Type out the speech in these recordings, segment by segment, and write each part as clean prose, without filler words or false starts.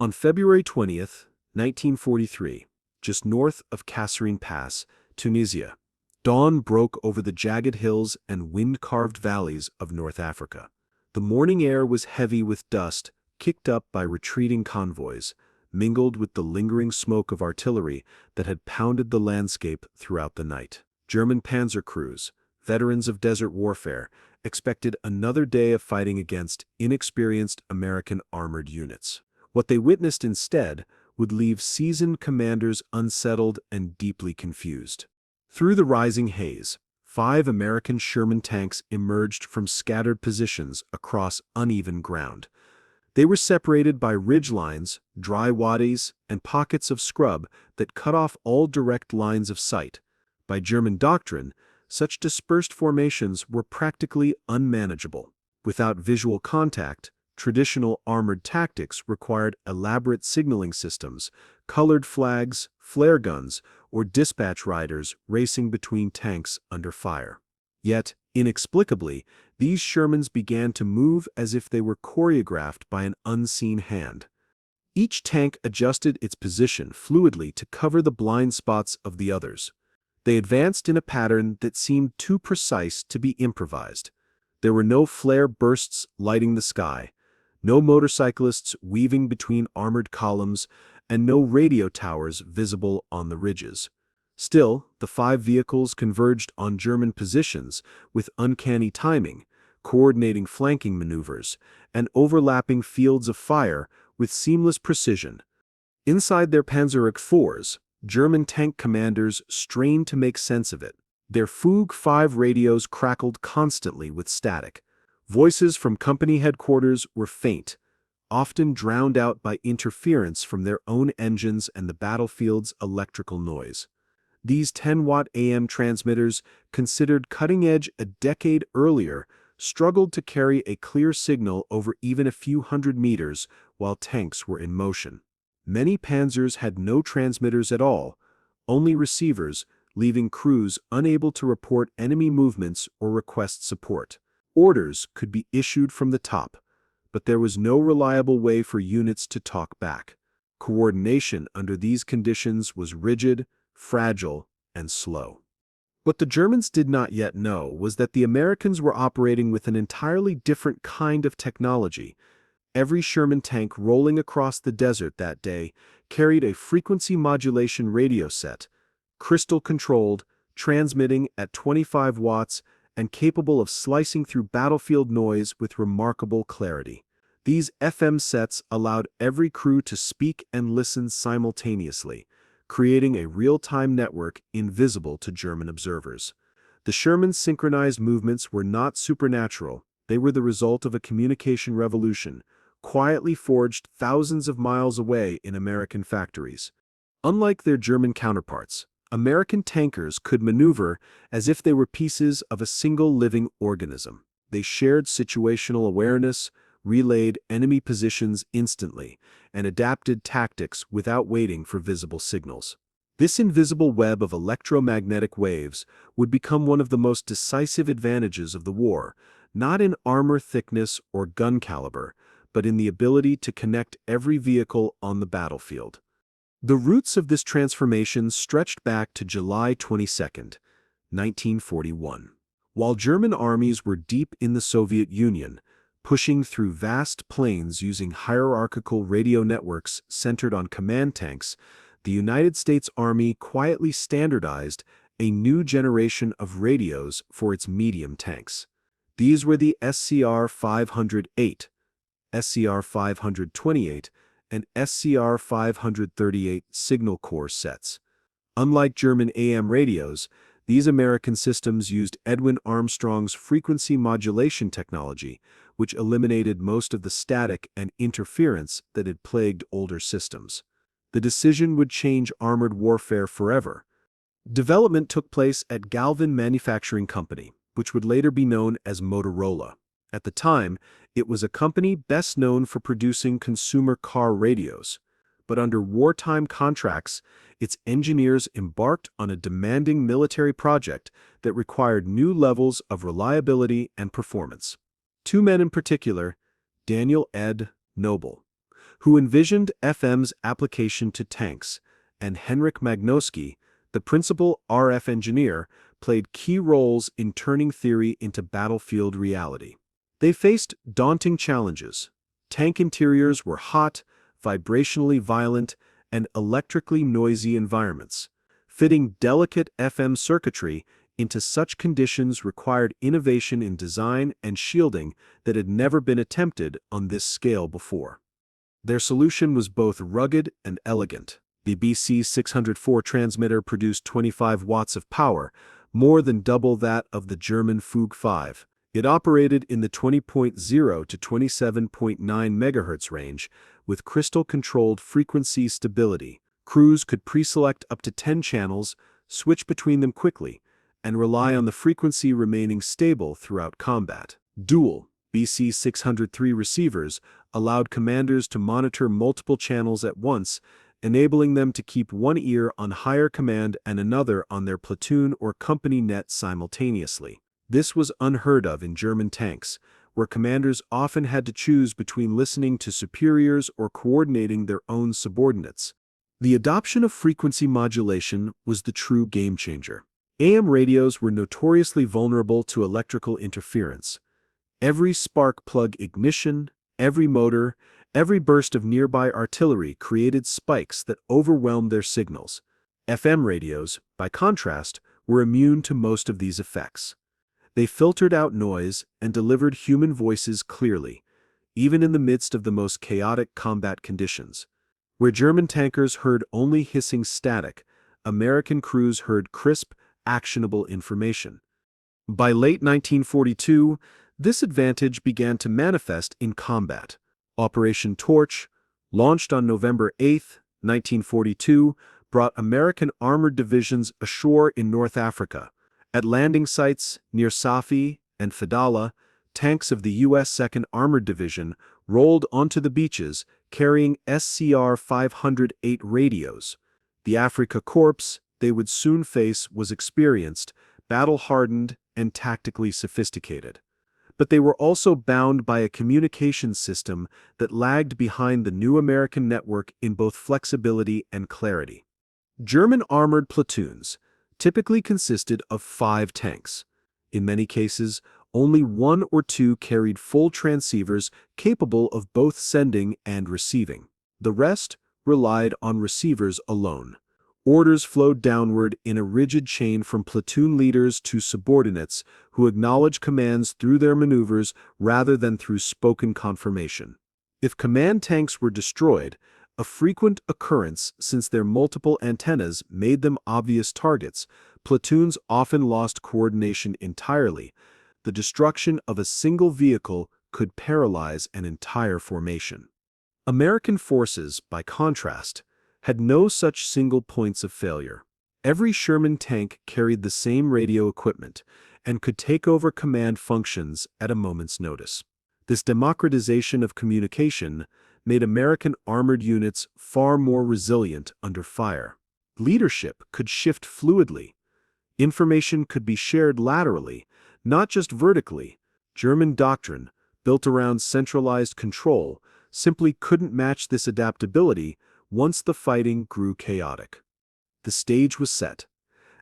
On February 20th, 1943, just north of Kasserine Pass, Tunisia, dawn broke over the jagged hills and wind-carved valleys of North Africa. The morning air was heavy with dust, kicked up by retreating convoys, mingled with the lingering smoke of artillery that had pounded the landscape throughout the night. German panzer crews, veterans of desert warfare, expected another day of fighting against inexperienced American armored units. What they witnessed instead would leave seasoned commanders unsettled and deeply confused. Through the rising haze, 5 American Sherman tanks emerged from scattered positions across uneven ground. They were separated by ridgelines, dry wadis, and pockets of scrub that cut off all direct lines of sight. By German doctrine, such dispersed formations were practically unmanageable. Without visual contact, traditional armored tactics required elaborate signaling systems, colored flags, flare guns, or dispatch riders racing between tanks under fire. Yet, inexplicably, these Shermans began to move as if they were choreographed by an unseen hand. Each tank adjusted its position fluidly to cover the blind spots of the others. They advanced in a pattern that seemed too precise to be improvised. There were no flare bursts lighting the sky, no motorcyclists weaving between armored columns, and no radio towers visible on the ridges. Still, the 5 vehicles converged on German positions with uncanny timing, coordinating flanking maneuvers, and overlapping fields of fire with seamless precision. Inside their Panzerich IVs, German tank commanders strained to make sense of it. Their Fug 5 radios crackled constantly with static. Voices from company headquarters were faint, often drowned out by interference from their own engines and the battlefield's electrical noise. These 10-watt AM transmitters, considered cutting-edge a decade earlier, struggled to carry a clear signal over even a few hundred meters while tanks were in motion. Many panzers had no transmitters at all, only receivers, leaving crews unable to report enemy movements or request support. Orders could be issued from the top, but there was no reliable way for units to talk back. Coordination under these conditions was rigid, fragile, and slow. What the Germans did not yet know was that the Americans were operating with an entirely different kind of technology. Every Sherman tank rolling across the desert that day carried a frequency modulation radio set, crystal-controlled, transmitting at 25 watts, and capable of slicing through battlefield noise with remarkable clarity. These FM sets allowed every crew to speak and listen simultaneously, creating a real-time network invisible to German observers. The Sherman's synchronized movements were not supernatural, they were the result of a communication revolution, quietly forged thousands of miles away in American factories. Unlike their German counterparts, American tankers could maneuver as if they were pieces of a single living organism. They shared situational awareness, relayed enemy positions instantly, and adapted tactics without waiting for visible signals. This invisible web of electromagnetic waves would become one of the most decisive advantages of the war, not in armor thickness or gun caliber, but in the ability to connect every vehicle on the battlefield. The roots of this transformation stretched back to July 22nd, 1941. While German armies were deep in the Soviet Union, pushing through vast plains using hierarchical radio networks centered on command tanks, the United States Army quietly standardized a new generation of radios for its medium tanks. These were the SCR-508, SCR-528, and SCR-538 signal corps sets. Unlike German AM radios, these American systems used Edwin Armstrong's frequency modulation technology, which eliminated most of the static and interference that had plagued older systems. The decision would change armored warfare forever. Development took place at Galvin Manufacturing Company, which would later be known as Motorola. At the time, it was a company best known for producing consumer car radios. But under wartime contracts, its engineers embarked on a demanding military project that required new levels of reliability and performance. 2 men in particular, Daniel Ed Noble, who envisioned FM's application to tanks, and Henryk Magnowski, the principal RF engineer, played key roles in turning theory into battlefield reality. They faced daunting challenges. Tank interiors were hot, vibrationally violent, and electrically noisy environments. Fitting delicate FM circuitry into such conditions required innovation in design and shielding that had never been attempted on this scale before. Their solution was both rugged and elegant. The BC-604 transmitter produced 25 watts of power, more than double that of the German Fug 5. It operated in the 20.0 to 27.9 MHz range with crystal-controlled frequency stability. Crews could pre-select up to 10 channels, switch between them quickly, and rely on the frequency remaining stable throughout combat. Dual BC-603 receivers allowed commanders to monitor multiple channels at once, enabling them to keep one ear on higher command and another on their platoon or company net simultaneously. This was unheard of in German tanks, where commanders often had to choose between listening to superiors or coordinating their own subordinates. The adoption of frequency modulation was the true game-changer. AM radios were notoriously vulnerable to electrical interference. Every spark plug ignition, every motor, every burst of nearby artillery created spikes that overwhelmed their signals. FM radios, by contrast, were immune to most of these effects. They filtered out noise and delivered human voices clearly, even in the midst of the most chaotic combat conditions. Where German tankers heard only hissing static, American crews heard crisp, actionable information. By late 1942, this advantage began to manifest in combat. Operation Torch, launched on November 8, 1942, brought American armored divisions ashore in North Africa. At landing sites near Safi and Fadala, tanks of the U.S. 2nd Armored Division rolled onto the beaches carrying SCR-508 radios. The Afrika Korps they would soon face was experienced, battle-hardened, and tactically sophisticated. But they were also bound by a communications system that lagged behind the new American network in both flexibility and clarity. German armored platoons typically consisted of 5 tanks. In many cases, only 1 or 2 carried full transceivers capable of both sending and receiving. The rest relied on receivers alone. Orders flowed downward in a rigid chain from platoon leaders to subordinates who acknowledged commands through their maneuvers rather than through spoken confirmation. If command tanks were destroyed, a frequent occurrence since their multiple antennas made them obvious targets, platoons often lost coordination entirely. The destruction of a single vehicle could paralyze an entire formation. American forces, by contrast, had no such single points of failure. Every Sherman tank carried the same radio equipment and could take over command functions at a moment's notice. This democratization of communication made American armored units far more resilient under fire. Leadership could shift fluidly. Information could be shared laterally, not just vertically. German doctrine, built around centralized control, simply couldn't match this adaptability once the fighting grew chaotic. The stage was set.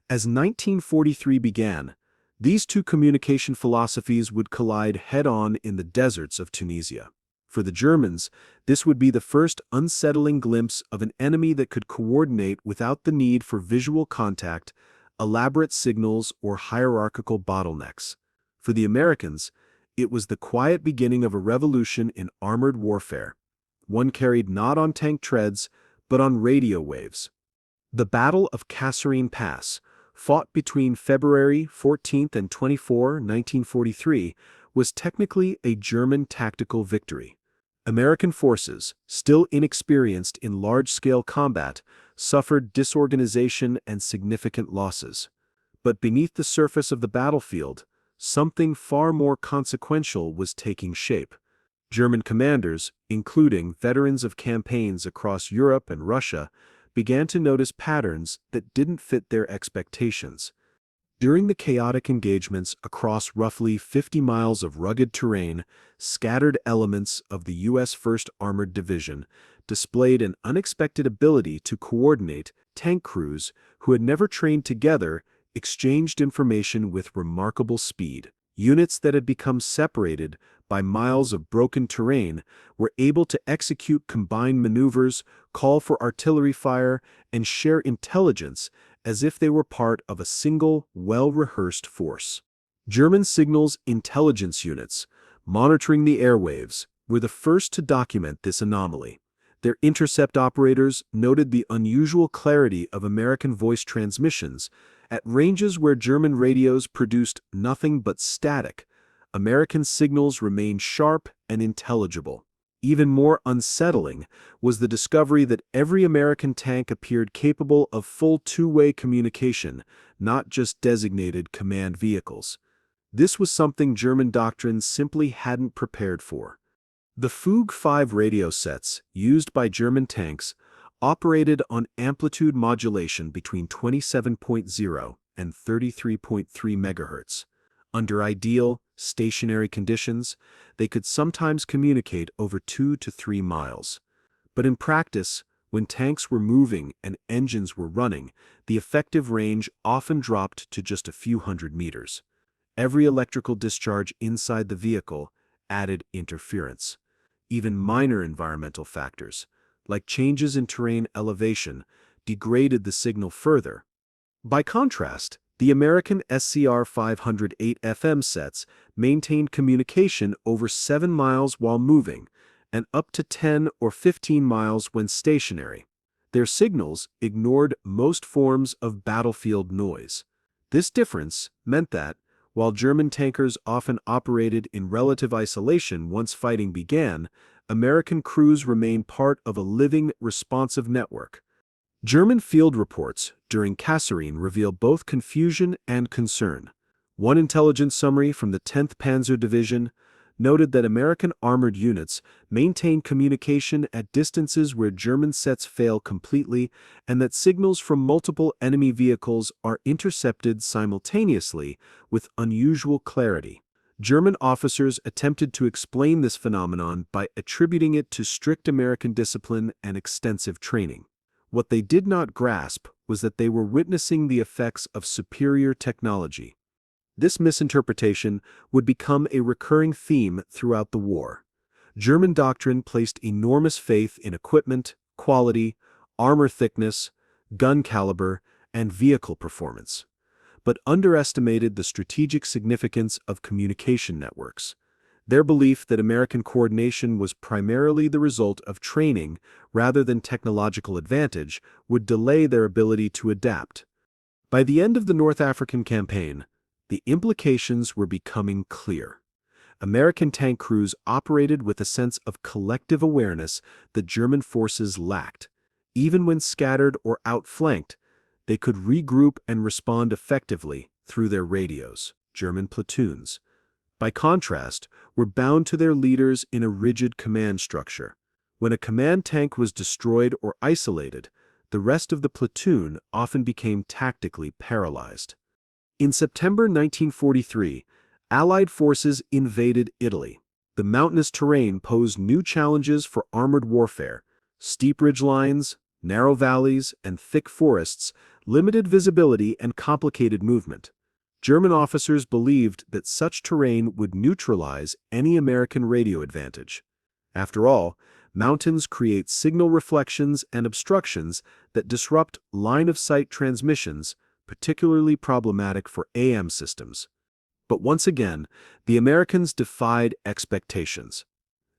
As 1943 began, these two communication philosophies would collide head-on in the deserts of Tunisia. For the Germans, this would be the first unsettling glimpse of an enemy that could coordinate without the need for visual contact, elaborate signals, or hierarchical bottlenecks. For the Americans, it was the quiet beginning of a revolution in armored warfare, one carried not on tank treads, but on radio waves. The Battle of Kasserine Pass, fought between February 14 and 24, 1943, was technically a German tactical victory. American forces, still inexperienced in large-scale combat, suffered disorganization and significant losses. But beneath the surface of the battlefield, something far more consequential was taking shape. German commanders, including veterans of campaigns across Europe and Russia, began to notice patterns that didn't fit their expectations. During the chaotic engagements across roughly 50 miles of rugged terrain, scattered elements of the U.S. 1st Armored Division displayed an unexpected ability to coordinate. Tank crews, who had never trained together, exchanged information with remarkable speed. Units that had become separated by miles of broken terrain were able to execute combined maneuvers, call for artillery fire, and share intelligence as if they were part of a single, well-rehearsed force. German signals intelligence units, monitoring the airwaves, were the first to document this anomaly. Their intercept operators noted the unusual clarity of American voice transmissions. At ranges where German radios produced nothing but static, American signals remained sharp and intelligible. Even more unsettling was the discovery that every American tank appeared capable of full two-way communication, not just designated command vehicles. This was something German doctrine simply hadn't prepared for. The Fug 5 radio sets, used by German tanks, operated on amplitude modulation between 27.0 and 33.3 MHz. Under ideal, stationary conditions, they could sometimes communicate over 2 to 3 miles. But in practice, when tanks were moving and engines were running, the effective range often dropped to just a few hundred meters. Every electrical discharge inside the vehicle added interference. Even minor environmental factors, like changes in terrain elevation, degraded the signal further. By contrast, the American SCR-508 FM sets maintained communication over 7 miles while moving and up to 10 or 15 miles when stationary. Their signals ignored most forms of battlefield noise. This difference meant that, while German tankers often operated in relative isolation once fighting began, American crews remained part of a living, responsive network. German field reports during Kasserine reveal both confusion and concern. One intelligence summary from the 10th Panzer Division noted that American armored units maintain communication at distances where German sets fail completely, and that signals from multiple enemy vehicles are intercepted simultaneously with unusual clarity. German officers attempted to explain this phenomenon by attributing it to strict American discipline and extensive training. What they did not grasp was that they were witnessing the effects of superior technology. This misinterpretation would become a recurring theme throughout the war. German doctrine placed enormous faith in equipment, quality, armor thickness, gun caliber, and vehicle performance, but underestimated the strategic significance of communication networks. Their belief that American coordination was primarily the result of training rather than technological advantage would delay their ability to adapt. By the end of the North African campaign, the implications were becoming clear. American tank crews operated with a sense of collective awareness that German forces lacked. Even when scattered or outflanked, they could regroup and respond effectively through their radios. German platoons, by contrast, were bound to their leaders in a rigid command structure. When a command tank was destroyed or isolated, the rest of the platoon often became tactically paralyzed. In September 1943, Allied forces invaded Italy. The mountainous terrain posed new challenges for armored warfare. Steep ridgelines, narrow valleys, and thick forests limited visibility and complicated movement. German officers believed that such terrain would neutralize any American radio advantage. After all, mountains create signal reflections and obstructions that disrupt line-of-sight transmissions, particularly problematic for AM systems. But once again, the Americans defied expectations.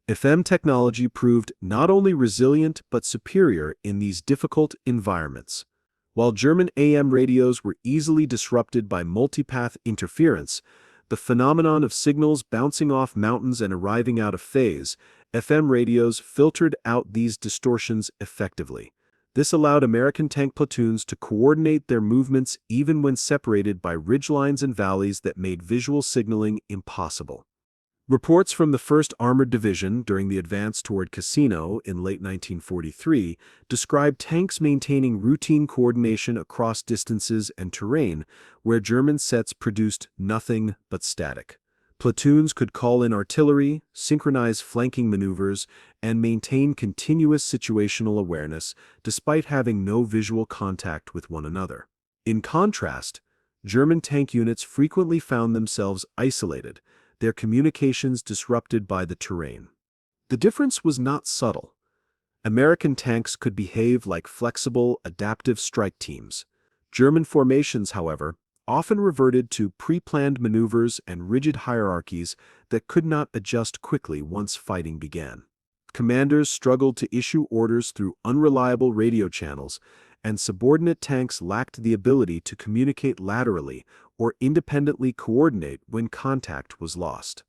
FM technology proved not only resilient but superior in these difficult environments. While German AM radios were easily disrupted by multipath interference, the phenomenon of signals bouncing off mountains and arriving out of phase, FM radios filtered out these distortions effectively. This allowed American tank platoons to coordinate their movements even when separated by ridgelines and valleys that made visual signaling impossible. Reports from the 1st Armored Division during the advance toward Cassino in late 1943 described tanks maintaining routine coordination across distances and terrain where German sets produced nothing but static. Platoons could call in artillery, synchronize flanking maneuvers, and maintain continuous situational awareness despite having no visual contact with one another. In contrast, German tank units frequently found themselves isolated, their communications disrupted by the terrain. The difference was not subtle. American tanks could behave like flexible, adaptive strike teams. German formations, however, often reverted to pre-planned maneuvers and rigid hierarchies that could not adjust quickly once fighting began. Commanders struggled to issue orders through unreliable radio channels, and subordinate tanks lacked the ability to communicate laterally or independently coordinate when contact was lost.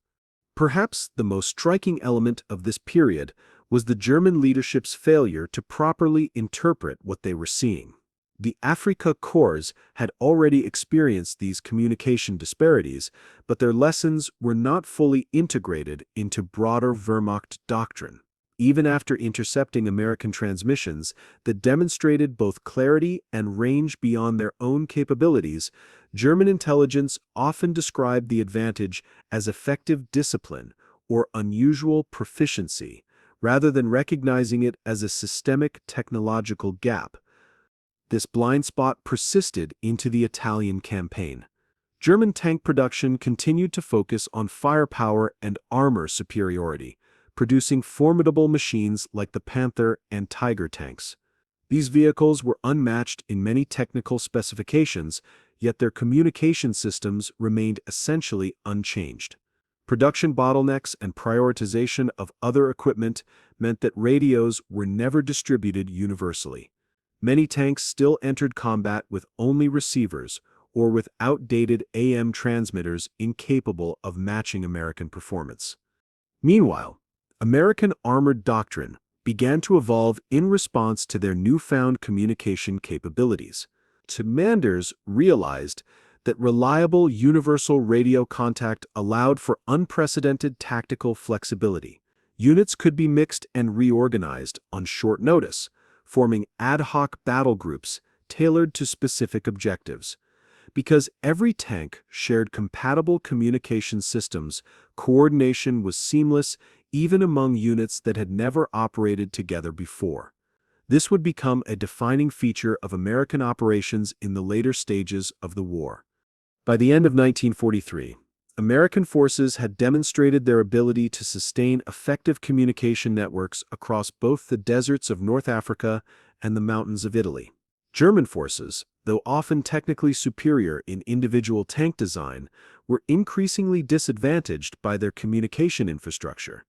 Perhaps the most striking element of this period was the German leadership's failure to properly interpret what they were seeing. The Afrika Korps had already experienced these communication disparities, but their lessons were not fully integrated into broader Wehrmacht doctrine. Even after intercepting American transmissions that demonstrated both clarity and range beyond their own capabilities, German intelligence often described the advantage as effective discipline or unusual proficiency, rather than recognizing it as a systemic technological gap. This blind spot persisted into the Italian campaign. German tank production continued to focus on firepower and armor superiority, producing formidable machines like the Panther and Tiger tanks. These vehicles were unmatched in many technical specifications, yet their communication systems remained essentially unchanged. Production bottlenecks and prioritization of other equipment meant that radios were never distributed universally. Many tanks still entered combat with only receivers or with outdated AM transmitters incapable of matching American performance. Meanwhile, American armored doctrine began to evolve in response to their newfound communication capabilities. Commanders realized that reliable universal radio contact allowed for unprecedented tactical flexibility. Units could be mixed and reorganized on short notice, forming ad hoc battle groups tailored to specific objectives. Because every tank shared compatible communication systems, coordination was seamless even among units that had never operated together before. This would become a defining feature of American operations in the later stages of the war. By the end of 1943, American forces had demonstrated their ability to sustain effective communication networks across both the deserts of North Africa and the mountains of Italy. German forces, though often technically superior in individual tank design, were increasingly disadvantaged by their communication infrastructure.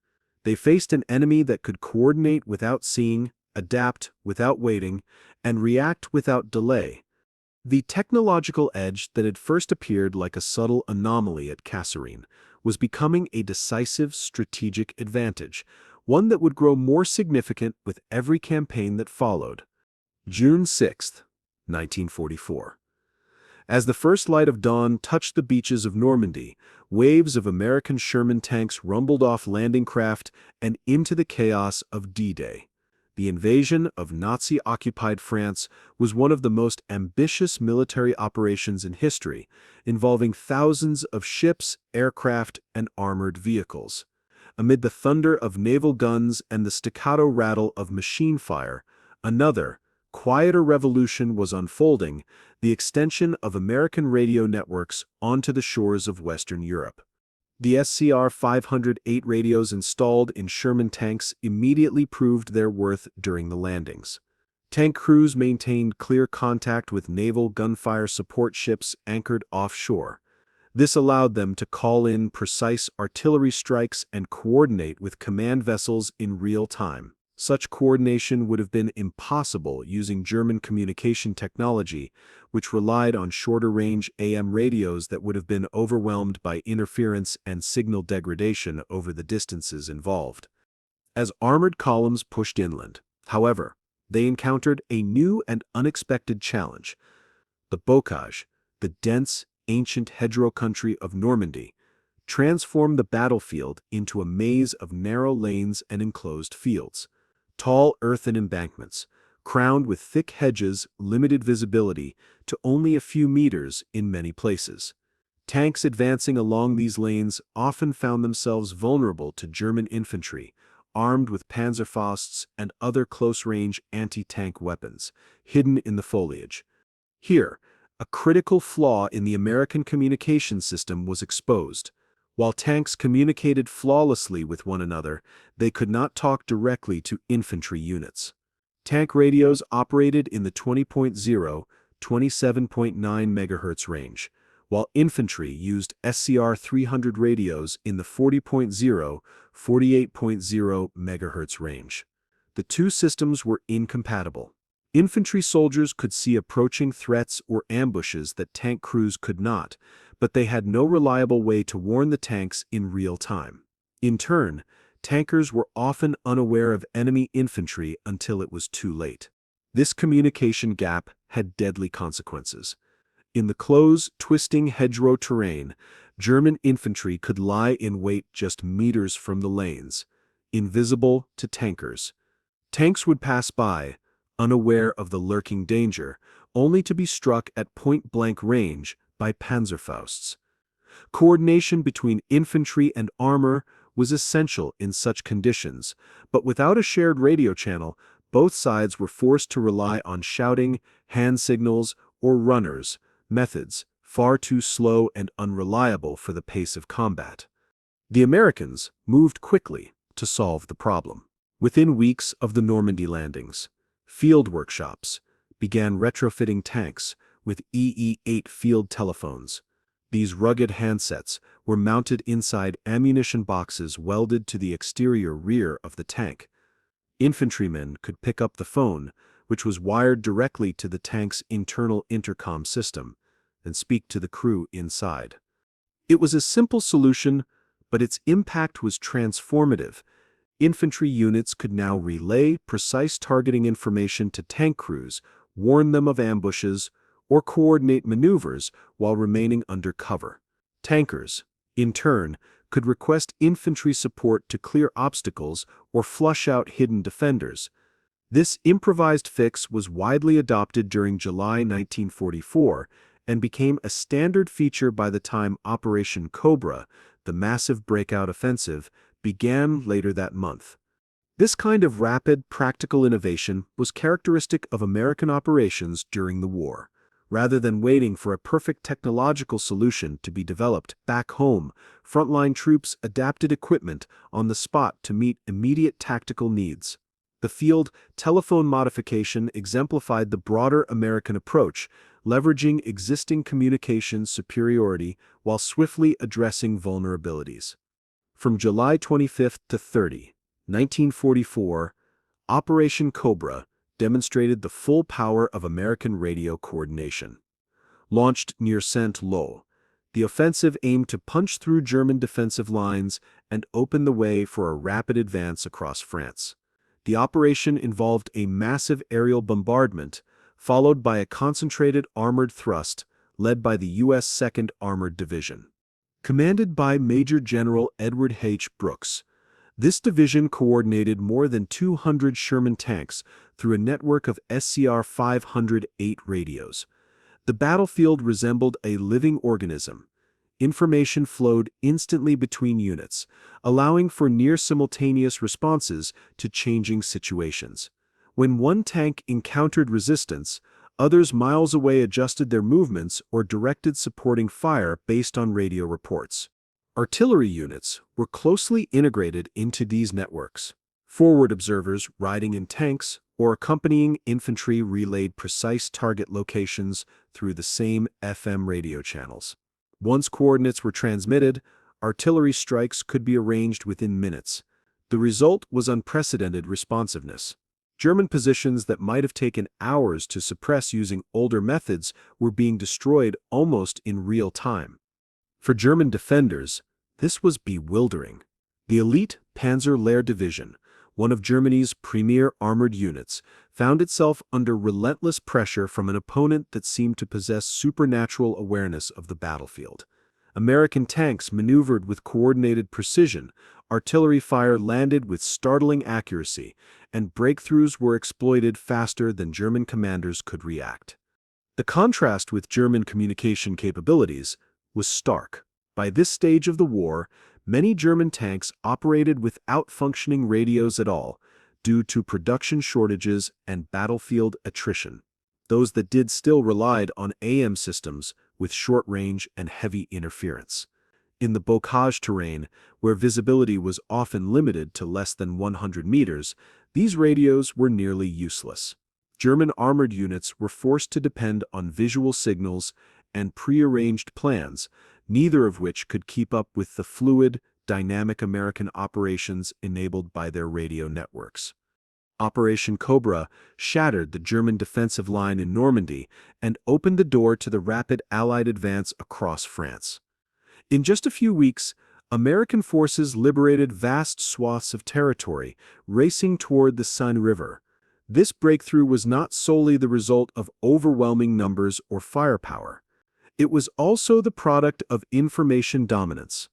They faced an enemy that could coordinate without seeing, adapt without waiting, and react without delay. The technological edge that had first appeared like a subtle anomaly at Kasserine was becoming a decisive strategic advantage, one that would grow more significant with every campaign that followed. June 6, 1944. As the first light of dawn touched the beaches of Normandy, waves of American Sherman tanks rumbled off landing craft and into the chaos of D-Day. The invasion of Nazi-occupied France was one of the most ambitious military operations in history, involving thousands of ships, aircraft, and armored vehicles. Amid the thunder of naval guns and the staccato rattle of machine fire, another, quieter revolution was unfolding: the extension of American radio networks onto the shores of Western Europe. The SCR-508 radios installed in Sherman tanks immediately proved their worth during the landings. Tank crews maintained clear contact with naval gunfire support ships anchored offshore. This allowed them to call in precise artillery strikes and coordinate with command vessels in real time. Such coordination would have been impossible using German communication technology, which relied on shorter-range AM radios that would have been overwhelmed by interference and signal degradation over the distances involved. As armored columns pushed inland, however, they encountered a new and unexpected challenge. The bocage, the dense, ancient hedgerow country of Normandy, transformed the battlefield into a maze of narrow lanes and enclosed fields. Tall earthen embankments, crowned with thick hedges, limited visibility to only a few meters in many places. Tanks advancing along these lanes often found themselves vulnerable to German infantry, armed with Panzerfausts and other close-range anti-tank weapons, hidden in the foliage. Here, a critical flaw in the American communication system was exposed. While tanks communicated flawlessly with one another, they could not talk directly to infantry units. Tank radios operated in the 20.0, 27.9 MHz range, while infantry used SCR-300 radios in the 40.0, 48.0 MHz range. The two systems were incompatible. Infantry soldiers could see approaching threats or ambushes that tank crews could not, but they had no reliable way to warn the tanks in real time. In turn, tankers were often unaware of enemy infantry until it was too late. This communication gap had deadly consequences. In the close, twisting hedgerow terrain, German infantry could lie in wait just meters from the lanes, invisible to tankers. Tanks would pass by, unaware of the lurking danger, only to be struck at point-blank range by Panzerfausts. Coordination between infantry and armor was essential in such conditions, but without a shared radio channel, both sides were forced to rely on shouting, hand signals, or runners, methods far too slow and unreliable for the pace of combat. The Americans moved quickly to solve the problem. Within weeks of the Normandy landings, field workshops began retrofitting tanks with EE-8 field telephones. These rugged handsets were mounted inside ammunition boxes welded to the exterior rear of the tank. Infantrymen could pick up the phone, which was wired directly to the tank's internal intercom system, and speak to the crew inside. It was a simple solution, but its impact was transformative. Infantry units could now relay precise targeting information to tank crews, warn them of ambushes, or coordinate maneuvers while remaining under cover. Tankers, in turn, could request infantry support to clear obstacles or flush out hidden defenders. This improvised fix was widely adopted during July 1944 and became a standard feature by the time Operation Cobra, the massive breakout offensive, began later that month. This kind of rapid, practical innovation was characteristic of American operations during the war. Rather than waiting for a perfect technological solution to be developed back home, frontline troops adapted equipment on the spot to meet immediate tactical needs. The field telephone modification exemplified the broader American approach, leveraging existing communications superiority while swiftly addressing vulnerabilities. From July 25 to 30, 1944, Operation Cobra demonstrated the full power of American radio coordination. Launched near Saint-Lô, the offensive aimed to punch through German defensive lines and open the way for a rapid advance across France. The operation involved a massive aerial bombardment, followed by a concentrated armored thrust led by the U.S. 2nd Armored Division. Commanded by Major General Edward H. Brooks, this division coordinated more than 200 Sherman tanks through a network of SCR-508 radios. The battlefield resembled a living organism. Information flowed instantly between units, allowing for near-simultaneous responses to changing situations. When one tank encountered resistance, others miles away adjusted their movements or directed supporting fire based on radio reports. Artillery units were closely integrated into these networks. Forward observers riding in tanks or accompanying infantry relayed precise target locations through the same FM radio channels. Once coordinates were transmitted, artillery strikes could be arranged within minutes. The result was unprecedented responsiveness. German positions that might have taken hours to suppress using older methods were being destroyed almost in real time. For German defenders, this was bewildering. The elite Panzer Lehr Division, one of Germany's premier armored units, found itself under relentless pressure from an opponent that seemed to possess supernatural awareness of the battlefield. American tanks maneuvered with coordinated precision, artillery fire landed with startling accuracy, and breakthroughs were exploited faster than German commanders could react. The contrast with German communication capabilities was stark. By this stage of the war, many German tanks operated without functioning radios at all, due to production shortages and battlefield attrition. Those that did still relied on AM systems with short range and heavy interference. In the bocage terrain, where visibility was often limited to less than 100 meters, these radios were nearly useless. German armored units were forced to depend on visual signals and prearranged plans, neither of which could keep up with the fluid, dynamic American operations enabled by their radio networks. Operation Cobra shattered the German defensive line in Normandy and opened the door to the rapid Allied advance across France. In just a few weeks, American forces liberated vast swaths of territory, racing toward the Seine River. This breakthrough was not solely the result of overwhelming numbers or firepower. It was also the product of information dominance.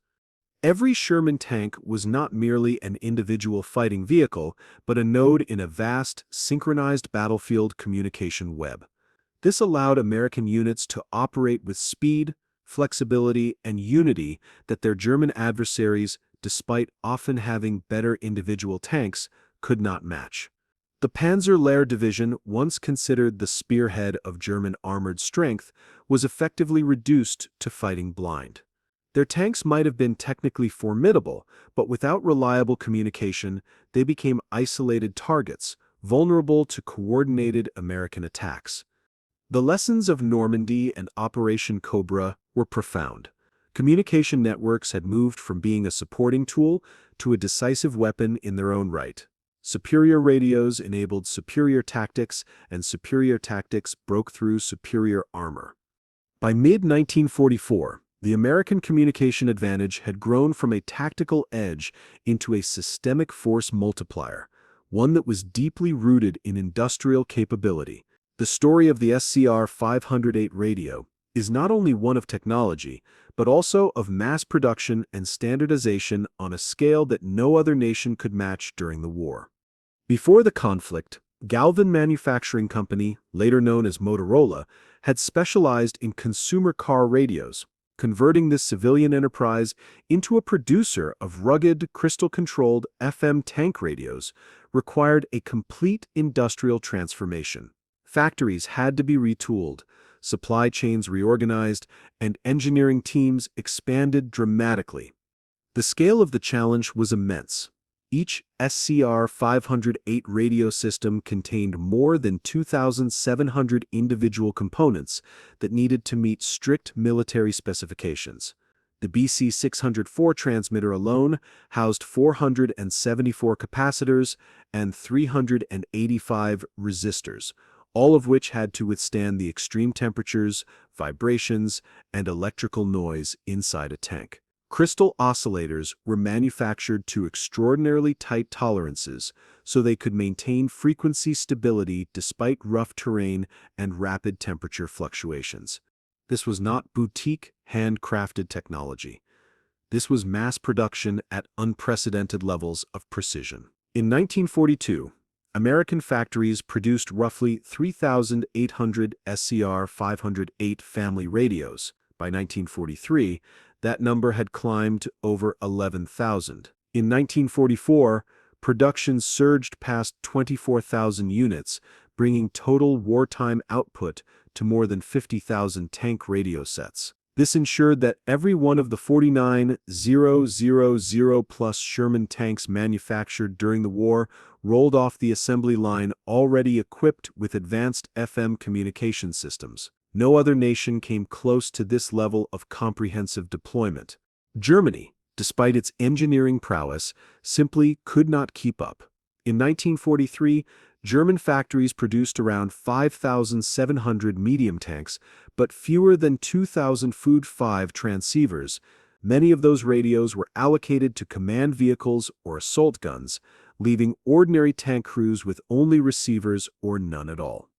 Every Sherman tank was not merely an individual fighting vehicle, but a node in a vast, synchronized battlefield communication web. This allowed American units to operate with speed, flexibility, and unity that their German adversaries, despite often having better individual tanks, could not match. The Panzer Lehr Division, once considered the spearhead of German armored strength, was effectively reduced to fighting blind. Their tanks might have been technically formidable, but without reliable communication, they became isolated targets, vulnerable to coordinated American attacks. The lessons of Normandy and Operation Cobra were profound. Communication networks had moved from being a supporting tool to a decisive weapon in their own right. Superior radios enabled superior tactics, and superior tactics broke through superior armor. By mid-1944, the American communication advantage had grown from a tactical edge into a systemic force multiplier, one that was deeply rooted in industrial capability. The story of the SCR-508 radio is not only one of technology, but also of mass production and standardization on a scale that no other nation could match during the war. Before the conflict, Galvin Manufacturing Company, later known as Motorola, had specialized in consumer car radios. Converting this civilian enterprise into a producer of rugged, crystal-controlled FM tank radios required a complete industrial transformation. Factories had to be retooled, supply chains reorganized, and engineering teams expanded dramatically. The scale of the challenge was immense. Each SCR-508 radio system contained more than 2,700 individual components that needed to meet strict military specifications. The BC-604 transmitter alone housed 474 capacitors and 385 resistors, all of which had to withstand the extreme temperatures, vibrations, and electrical noise inside a tank. Crystal oscillators were manufactured to extraordinarily tight tolerances so they could maintain frequency stability despite rough terrain and rapid temperature fluctuations. This was not boutique, handcrafted technology. This was mass production at unprecedented levels of precision. In 1942, American factories produced roughly 3,800 SCR-508 family radios. By 1943, that number had climbed to over 11,000. In 1944, production surged past 24,000 units, bringing total wartime output to more than 50,000 tank radio sets. This ensured that every one of the 49,000+ Sherman tanks manufactured during the war rolled off the assembly line already equipped with advanced FM communication systems. No other nation came close to this level of comprehensive deployment. Germany, despite its engineering prowess, simply could not keep up. In 1943, German factories produced around 5,700 medium tanks, but fewer than 2,000 Food 5 transceivers. Many of those radios were allocated to command vehicles or assault guns, leaving ordinary tank crews with only receivers or none at all.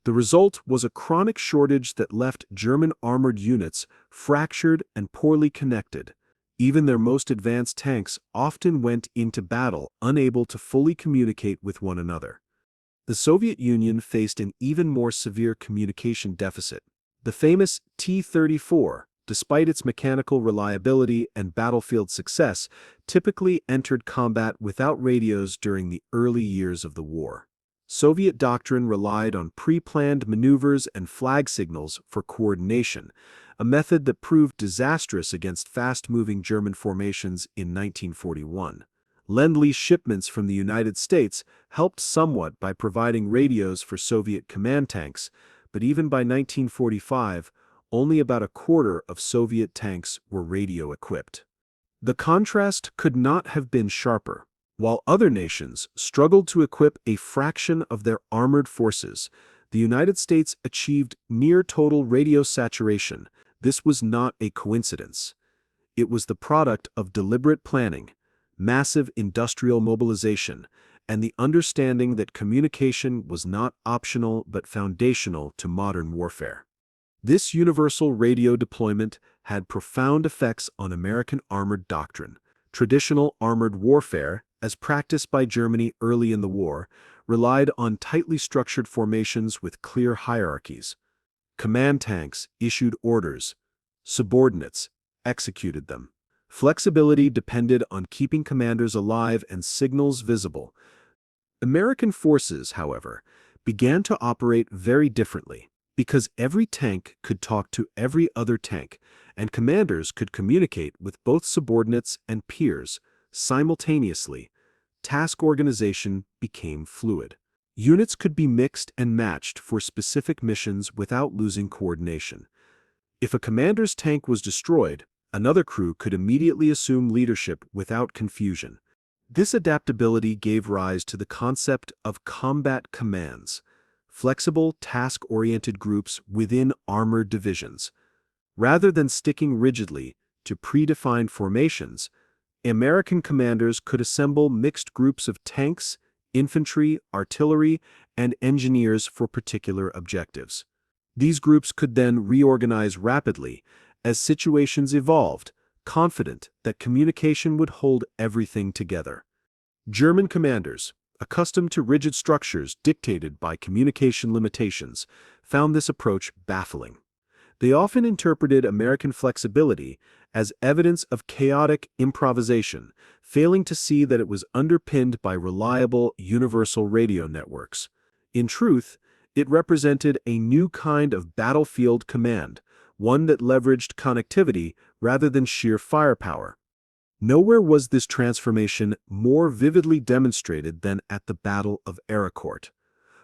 The result was a chronic shortage that left German armored units fractured and poorly connected. Even their most advanced tanks often went into battle unable to fully communicate with one another. The Soviet Union faced an even more severe communication deficit. The famous T-34, despite its mechanical reliability and battlefield success, typically entered combat without radios during the early years of the war. Soviet doctrine relied on pre-planned maneuvers and flag signals for coordination, a method that proved disastrous against fast-moving German formations in 1941. Lend-Lease shipments from the United States helped somewhat by providing radios for Soviet command tanks, but even by 1945, only about a quarter of Soviet tanks were radio-equipped. The contrast could not have been sharper. While other nations struggled to equip a fraction of their armored forces, the United States achieved near-total radio saturation. This was not a coincidence. It was the product of deliberate planning, massive industrial mobilization, and the understanding that communication was not optional but foundational to modern warfare. This universal radio deployment had profound effects on American armored doctrine. Traditional armored warfare, as practiced by Germany early in the war, relied on tightly structured formations with clear hierarchies. Command tanks issued orders. Subordinates executed them. Flexibility depended on keeping commanders alive and signals visible. American forces, however, began to operate very differently. Because every tank could talk to every other tank, and commanders could communicate with both subordinates and peers simultaneously, task organization became fluid. Units could be mixed and matched for specific missions without losing coordination. If a commander's tank was destroyed, another crew could immediately assume leadership without confusion. This adaptability gave rise to the concept of combat commands, flexible, task-oriented groups within armored divisions. Rather than sticking rigidly to predefined formations, American commanders could assemble mixed groups of tanks, infantry, artillery, and engineers for particular objectives. These groups could then reorganize rapidly as situations evolved, confident that communication would hold everything together. German commanders, accustomed to rigid structures dictated by communication limitations, found this approach baffling. They often interpreted American flexibility as evidence of chaotic improvisation, failing to see that it was underpinned by reliable universal radio networks. In truth, it represented a new kind of battlefield command, one that leveraged connectivity rather than sheer firepower. Nowhere was this transformation more vividly demonstrated than at the Battle of Ericourt,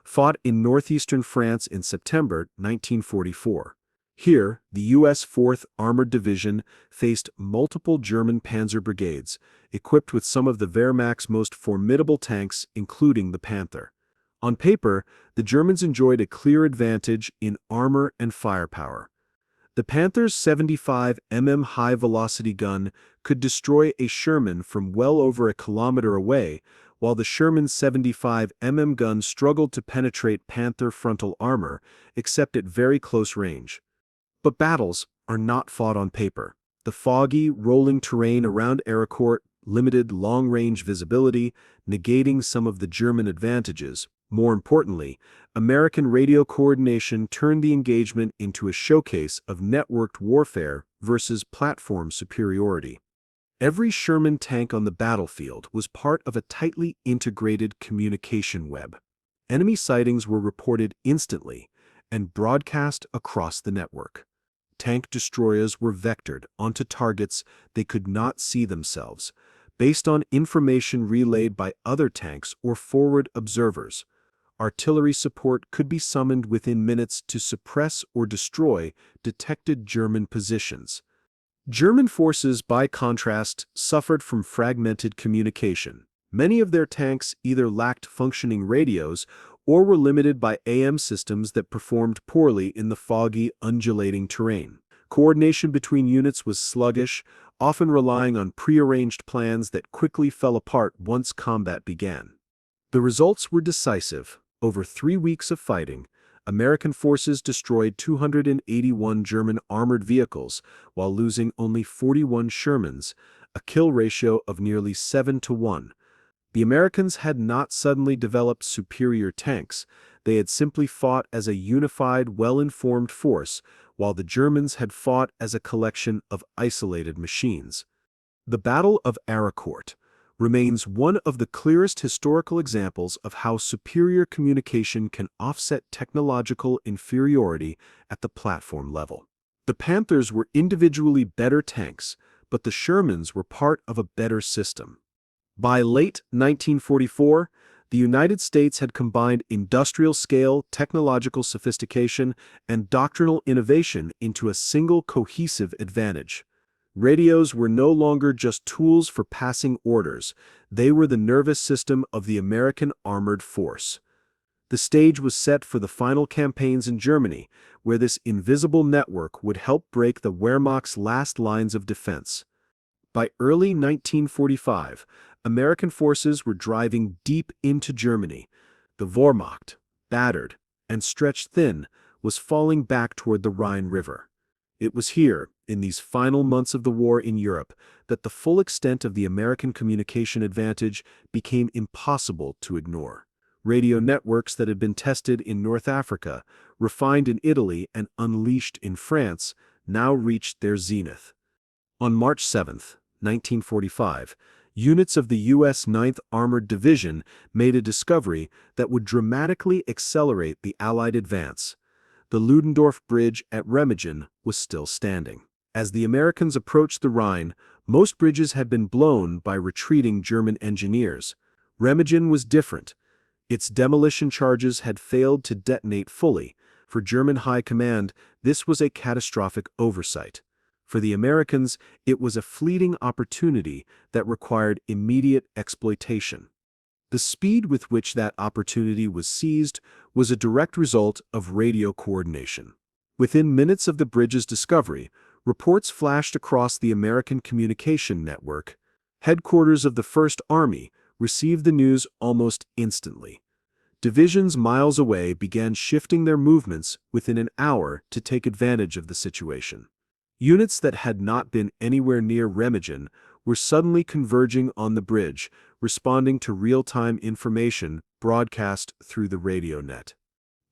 fought in northeastern France in September 1944. Here, the U.S. 4th Armored Division faced multiple German panzer brigades, equipped with some of the Wehrmacht's most formidable tanks, including the Panther. On paper, the Germans enjoyed a clear advantage in armor and firepower. The Panther's 75 mm high-velocity gun could destroy a Sherman from well over a kilometer away, while the Sherman's 75 mm gun struggled to penetrate Panther frontal armor, except at very close range. But battles are not fought on paper. The foggy, rolling terrain around Ericourt limited long-range visibility, negating some of the German advantages. More importantly, American radio coordination turned the engagement into a showcase of networked warfare versus platform superiority. Every Sherman tank on the battlefield was part of a tightly integrated communication web. Enemy sightings were reported instantly and broadcast across the network. Tank destroyers were vectored onto targets they could not see themselves, based on information relayed by other tanks or forward observers. Artillery support could be summoned within minutes to suppress or destroy detected German positions. German forces, by contrast, suffered from fragmented communication. Many of their tanks either lacked functioning radios or were limited by AM systems that performed poorly in the foggy, undulating terrain. Coordination between units was sluggish, often relying on prearranged plans that quickly fell apart once combat began. The results were decisive. Over 3 weeks of fighting, American forces destroyed 281 German armored vehicles while losing only 41 Shermans, a kill ratio of nearly 7 to 1. The Americans had not suddenly developed superior tanks. They had simply fought as a unified, well-informed force, while the Germans had fought as a collection of isolated machines. The Battle of Aracourt remains one of the clearest historical examples of how superior communication can offset technological inferiority at the platform level. The Panthers were individually better tanks, but the Shermans were part of a better system. By late 1944, the United States had combined industrial-scale technological sophistication and doctrinal innovation into a single cohesive advantage. Radios were no longer just tools for passing orders, they were the nervous system of the American armored force. The stage was set for the final campaigns in Germany, where this invisible network would help break the Wehrmacht's last lines of defense. By early 1945, American forces were driving deep into Germany. The Wehrmacht, battered and stretched thin, was falling back toward the Rhine River. It was here, in these final months of the war in Europe, that the full extent of the American communication advantage became impossible to ignore. Radio networks that had been tested in North Africa, refined in Italy, and unleashed in France now reached their zenith. On March 7, 1945, units of the U.S. 9th Armored Division made a discovery that would dramatically accelerate the Allied advance. The Ludendorff Bridge at Remagen was still standing. As the Americans approached the Rhine, most bridges had been blown by retreating German engineers. Remagen was different. Its demolition charges had failed to detonate fully. For German high command, this was a catastrophic oversight. For the Americans, it was a fleeting opportunity that required immediate exploitation. The speed with which that opportunity was seized was a direct result of radio coordination. Within minutes of the bridge's discovery, reports flashed across the American communication network. Headquarters of the First Army received the news almost instantly. Divisions miles away began shifting their movements within an hour to take advantage of the situation. Units that had not been anywhere near Remagen were suddenly converging on the bridge, responding to real-time information broadcast through the radio net.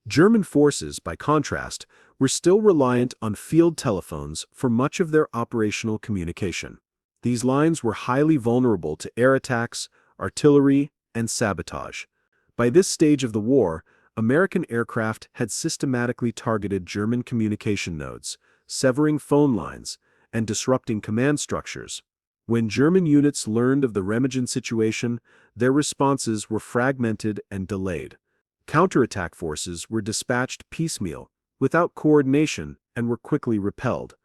German forces, by contrast, were still reliant on field telephones for much of their operational communication. These lines were highly vulnerable to air attacks, artillery, and sabotage. By this stage of the war, American aircraft had systematically targeted German communication nodes, severing phone lines, and disrupting command structures. When German units learned of the Remagen situation, their responses were fragmented and delayed. Counterattack forces were dispatched piecemeal, without coordination, and were quickly repelled.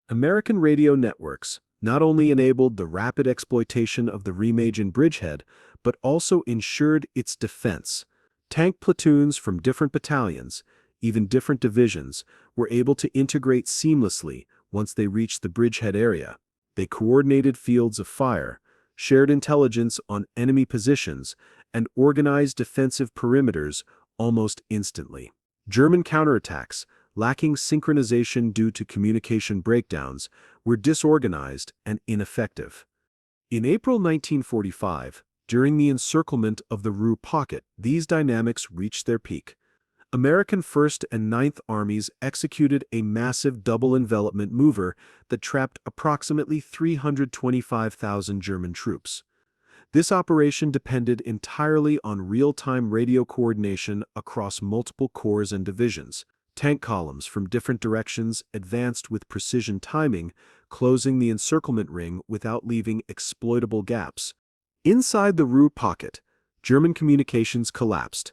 American radio networks not only enabled the rapid exploitation of the Remagen bridgehead, but also ensured its defense. Tank platoons from different battalions, even different divisions, were able to integrate seamlessly once they reached the bridgehead area. They coordinated fields of fire, shared intelligence on enemy positions, and organized defensive perimeters almost instantly. German counterattacks, lacking synchronization due to communication breakdowns, were disorganized and ineffective. In April 1945, during the encirclement of the Ruhr Pocket, these dynamics reached their peak. American 1st and 9th Armies executed a massive double envelopment mover that trapped approximately 325,000 German troops. This operation depended entirely on real-time radio coordination across multiple corps and divisions. Tank columns from different directions advanced with precision timing, closing the encirclement ring without leaving exploitable gaps. Inside the Ruhr Pocket, German communications collapsed.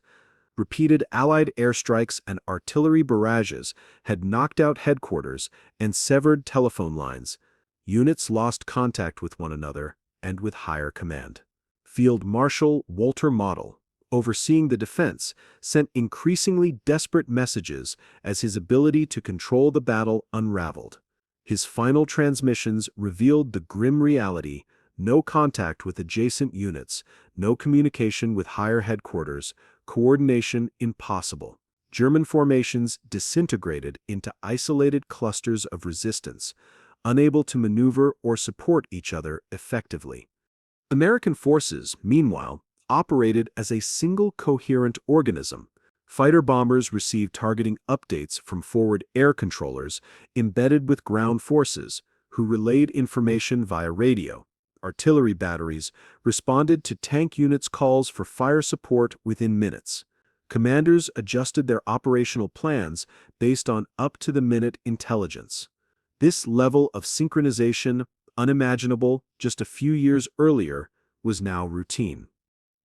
Repeated Allied airstrikes and artillery barrages had knocked out headquarters and severed telephone lines. Units lost contact with one another and with higher command. Field Marshal Walter Model, overseeing the defense, sent increasingly desperate messages as his ability to control the battle unraveled. His final transmissions revealed the grim reality: no contact with adjacent units, no communication with higher headquarters, coordination impossible. German formations disintegrated into isolated clusters of resistance, unable to maneuver or support each other effectively. American forces, meanwhile, operated as a single coherent organism. Fighter bombers received targeting updates from forward air controllers embedded with ground forces, who relayed information via radio. Artillery batteries responded to tank units' calls for fire support within minutes. Commanders adjusted their operational plans based on up-to-the-minute intelligence. This level of synchronization, unimaginable just a few years earlier, was now routine.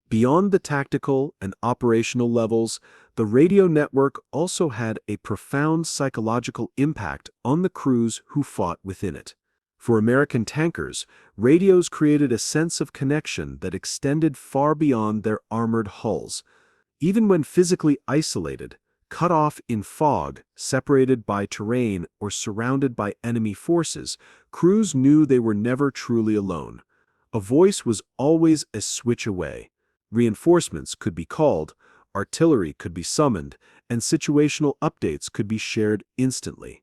Beyond the tactical and operational levels, the radio network also had a profound psychological impact on the crews who fought within it. For American tankers, radios created a sense of connection that extended far beyond their armored hulls. Even when physically isolated, cut off in fog, separated by terrain, or surrounded by enemy forces, crews knew they were never truly alone. A voice was always a switch away. Reinforcements could be called, artillery could be summoned, and situational updates could be shared instantly.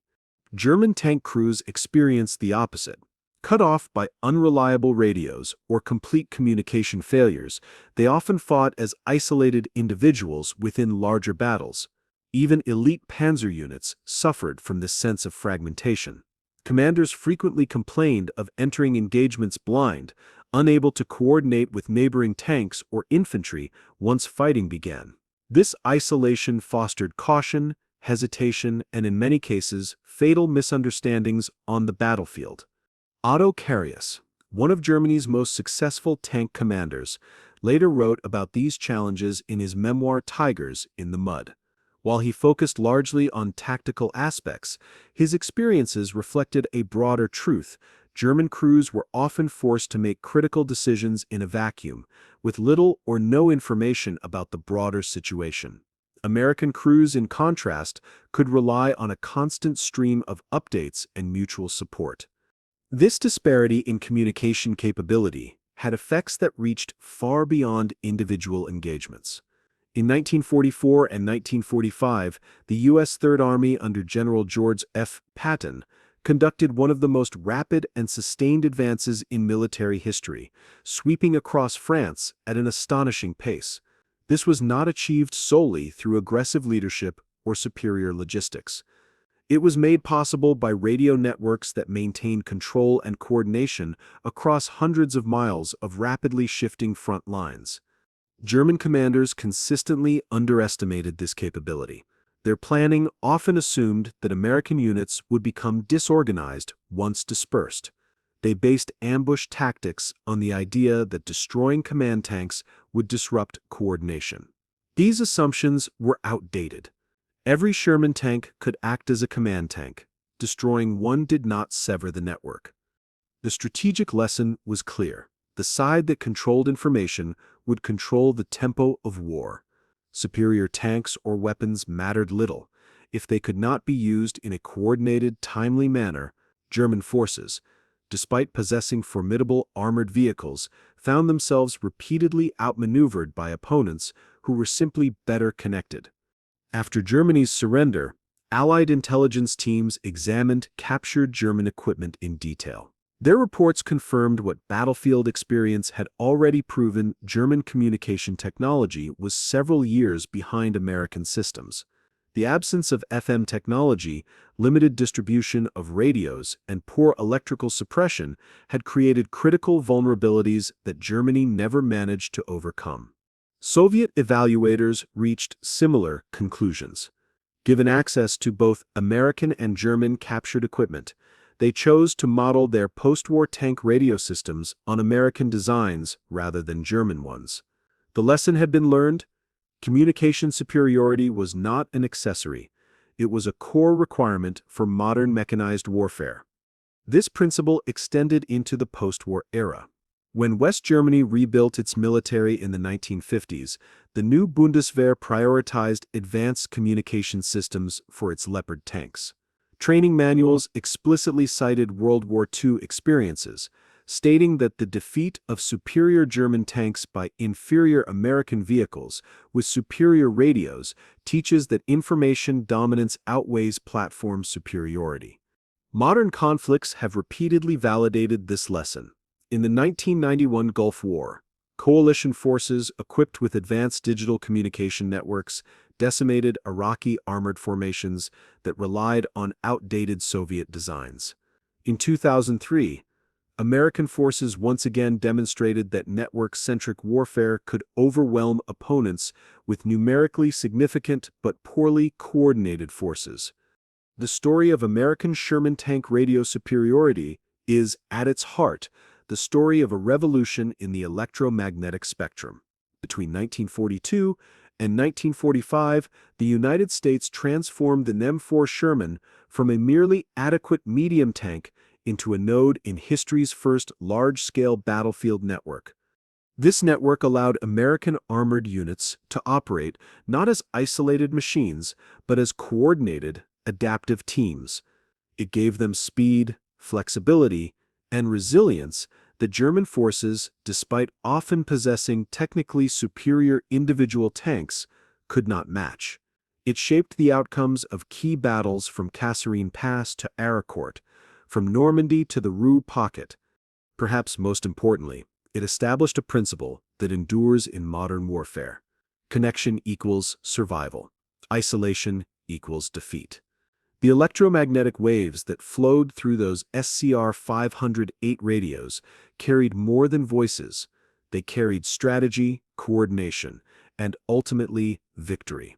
German tank crews experienced the opposite. Cut off by unreliable radios or complete communication failures, they often fought as isolated individuals within larger battles. Even elite panzer units suffered from this sense of fragmentation. Commanders frequently complained of entering engagements blind, unable to coordinate with neighboring tanks or infantry once fighting began. This isolation fostered caution, hesitation, and in many cases, fatal misunderstandings on the battlefield. Otto Carius, one of Germany's most successful tank commanders, later wrote about these challenges in his memoir Tigers in the Mud. While he focused largely on tactical aspects, his experiences reflected a broader truth. German crews were often forced to make critical decisions in a vacuum, with little or no information about the broader situation. American crews, in contrast, could rely on a constant stream of updates and mutual support. This disparity in communication capability had effects that reached far beyond individual engagements. In 1944 and 1945, the U.S. Third Army under General George F. Patton conducted one of the most rapid and sustained advances in military history, sweeping across France at an astonishing pace. This was not achieved solely through aggressive leadership or superior logistics. It was made possible by radio networks that maintained control and coordination across hundreds of miles of rapidly shifting front lines. German commanders consistently underestimated this capability. Their planning often assumed that American units would become disorganized once dispersed. They based ambush tactics on the idea that destroying command tanks would disrupt coordination. These assumptions were outdated. Every Sherman tank could act as a command tank. Destroying one did not sever the network. The strategic lesson was clear. The side that controlled information would control the tempo of war. Superior tanks or weapons mattered little. If they could not be used in a coordinated, timely manner, German forces, despite possessing formidable armored vehicles, found themselves repeatedly outmaneuvered by opponents who were simply better connected. After Germany's surrender, Allied intelligence teams examined captured German equipment in detail. Their reports confirmed what battlefield experience had already proven: German communication technology was several years behind American systems. The absence of FM technology, limited distribution of radios, and poor electrical suppression had created critical vulnerabilities that Germany never managed to overcome. Soviet evaluators reached similar conclusions. Given access to both American and German captured equipment, they chose to model their post-war tank radio systems on American designs rather than German ones. The lesson had been learned. Communication superiority was not an accessory. It was a core requirement for modern mechanized warfare. This principle extended into the post-war era. When West Germany rebuilt its military in the 1950s, the new Bundeswehr prioritized advanced communication systems for its Leopard tanks. Training manuals explicitly cited World War II experiences, stating that the defeat of superior German tanks by inferior American vehicles with superior radios teaches that information dominance outweighs platform superiority. Modern conflicts have repeatedly validated this lesson. In the 1991 Gulf War, Coalition forces, equipped with advanced digital communication networks, decimated Iraqi armored formations that relied on outdated Soviet designs. In 2003, American forces once again demonstrated that network-centric warfare could overwhelm opponents with numerically significant but poorly coordinated forces. The story of American Sherman tank radio superiority is, at its heart, the story of a revolution in the electromagnetic spectrum. Between 1942 and 1945, the United States transformed the NEM-4 Sherman from a merely adequate medium tank into a node in history's first large-scale battlefield network. This network allowed American armored units to operate not as isolated machines, but as coordinated, adaptive teams. It gave them speed, flexibility, and resilience that German forces, despite often possessing technically superior individual tanks, could not match. It shaped the outcomes of key battles from Kasserine Pass to Aricourt, from Normandy to the Rue Pocket. Perhaps most importantly, it established a principle that endures in modern warfare. Connection equals survival. Isolation equals defeat. The electromagnetic waves that flowed through those SCR-508 radios carried more than voices. They carried strategy, coordination, and ultimately victory.